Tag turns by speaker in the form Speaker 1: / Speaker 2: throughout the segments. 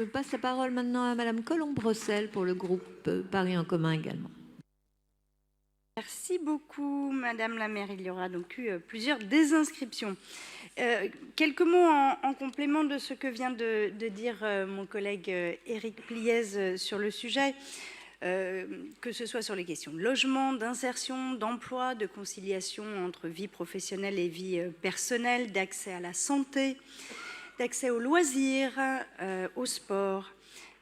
Speaker 1: Je passe la parole maintenant à Madame Colombe-Brossel pour le groupe Paris en commun également.
Speaker 2: Merci beaucoup, Madame la maire. Il y aura donc eu plusieurs désinscriptions. Quelques mots en complément de ce que vient de dire mon collègue Éric Pliez sur le sujet, que ce soit sur les questions de logement, d'insertion, d'emploi, de conciliation entre vie professionnelle et vie personnelle, d'accès à la santé, d'accès aux loisirs, au sport,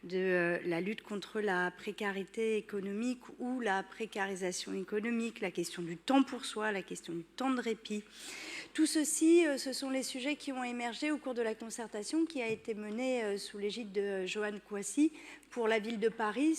Speaker 2: de la lutte contre la précarité économique ou la précarisation économique, la question du temps pour soi, la question du temps de répit. Tout ceci, ce sont les sujets qui ont émergé au cours de la concertation qui a été menée sous l'égide de Joanne Coissy pour la ville de Paris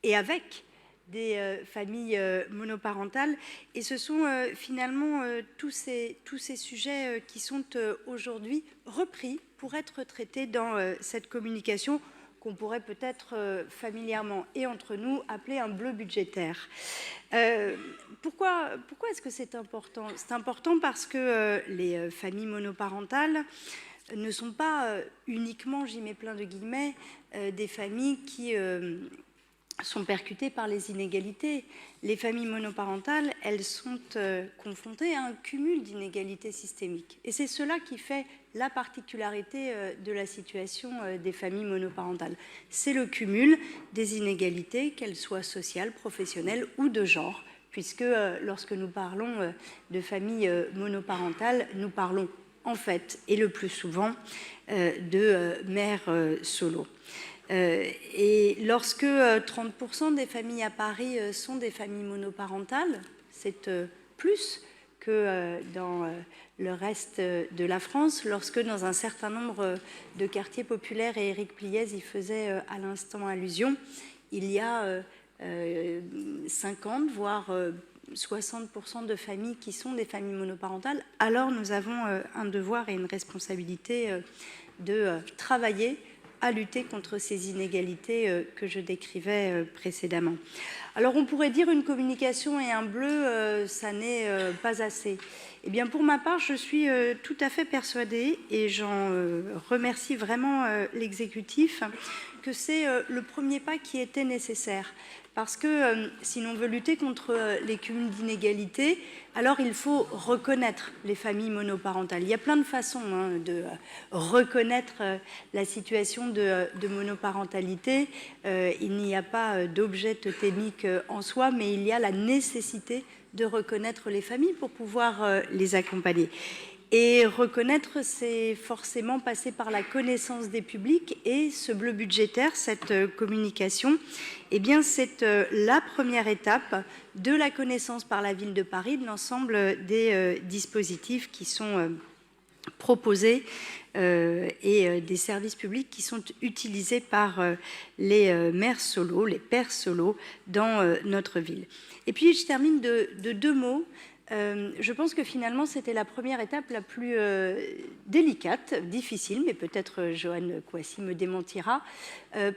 Speaker 2: et avec des familles monoparentales. Et ce sont finalement tous ces sujets qui sont aujourd'hui repris pour être traités dans cette communication qu'on pourrait peut-être familièrement et entre nous appeler un bleu budgétaire. Pourquoi est-ce que c'est important? C'est important parce que les familles monoparentales ne sont pas uniquement, j'y mets plein de guillemets, des familles qui sont percutées par les inégalités. Les familles monoparentales, elles sont confrontées à un cumul d'inégalités systémiques. Et c'est cela qui fait la particularité de la situation des familles monoparentales. C'est le cumul des inégalités, qu'elles soient sociales, professionnelles ou de genre, puisque lorsque nous parlons de familles monoparentales, nous parlons en fait, et le plus souvent, de mères solo. Et lorsque 30% des familles à Paris sont des familles monoparentales, c'est plus que dans le reste de la France, lorsque dans un certain nombre de quartiers populaires, et Éric Pliez y faisait à l'instant allusion, il y a 50, voire 60% de familles qui sont des familles monoparentales, alors nous avons un devoir et une responsabilité de travailler à lutter contre ces inégalités que je décrivais précédemment. Alors on pourrait dire une communication et un bleu, ça n'est pas assez. Eh bien pour ma part, je suis tout à fait persuadée, et j'en remercie vraiment l'exécutif, que c'est le premier pas qui était nécessaire. Parce que si l'on veut lutter contre les cumuls d'inégalités, alors il faut reconnaître les familles monoparentales. Il y a plein de façons de reconnaître la situation de monoparentalité. Il n'y a pas d'objet totémique en soi, mais il y a la nécessité de reconnaître les familles pour pouvoir les accompagner. Et reconnaître, c'est forcément passer par la connaissance des publics, et ce bleu budgétaire, cette communication, eh bien, c'est la première étape de la connaissance par la Ville de Paris de l'ensemble des dispositifs qui sont proposés et des services publics qui sont utilisés par les mères solos, les pères solos dans notre ville. Et puis, je termine de deux mots. Je pense que finalement, c'était la première étape la plus délicate, difficile, mais peut-être Joanne Coissy me démentira,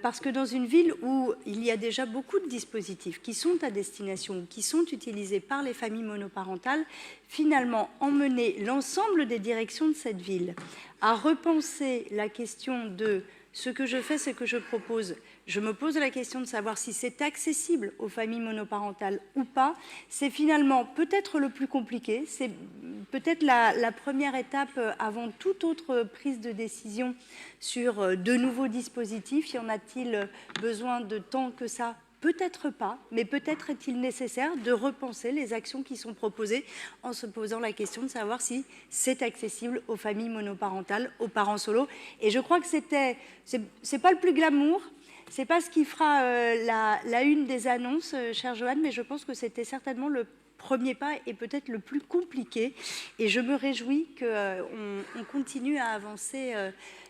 Speaker 2: parce que dans une ville où il y a déjà beaucoup de dispositifs qui sont à destination, qui sont utilisés par les familles monoparentales, finalement, emmener l'ensemble des directions de cette ville à repenser la question de ce que je fais, ce que je propose. Je me pose la question de savoir si c'est accessible aux familles monoparentales ou pas. C'est finalement peut-être le plus compliqué, c'est peut-être la première étape avant toute autre prise de décision sur de nouveaux dispositifs. Y en a-t-il besoin de temps que ça ? Peut-être pas, mais peut-être est-il nécessaire de repenser les actions qui sont proposées en se posant la question de savoir si c'est accessible aux familles monoparentales, aux parents solos. Et je crois que c'est pas le plus glamour, c'est pas ce qui fera la une des annonces, chère Joanne, mais je pense que c'était certainement le premier pas et peut-être le plus compliqué. Et je me réjouis qu'on continue à avancer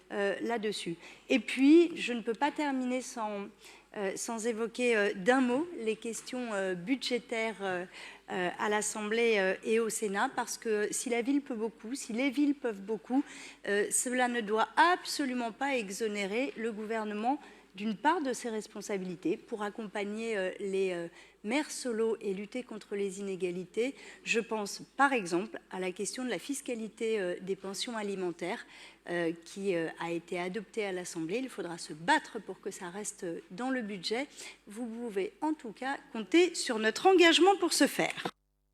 Speaker 2: là-dessus. Et puis, je ne peux pas terminer sans évoquer d'un mot les questions budgétaires à l'Assemblée et au Sénat, parce que si la ville peut beaucoup, si les villes peuvent beaucoup, cela ne doit absolument pas exonérer le gouvernement d'une part de ses responsabilités pour accompagner les mères solo et lutter contre les inégalités. Je pense par exemple à la question de la fiscalité des pensions alimentaires qui a été adoptée à l'Assemblée. Il faudra se battre pour que ça reste dans le budget. Vous pouvez en tout cas compter sur notre engagement pour ce faire.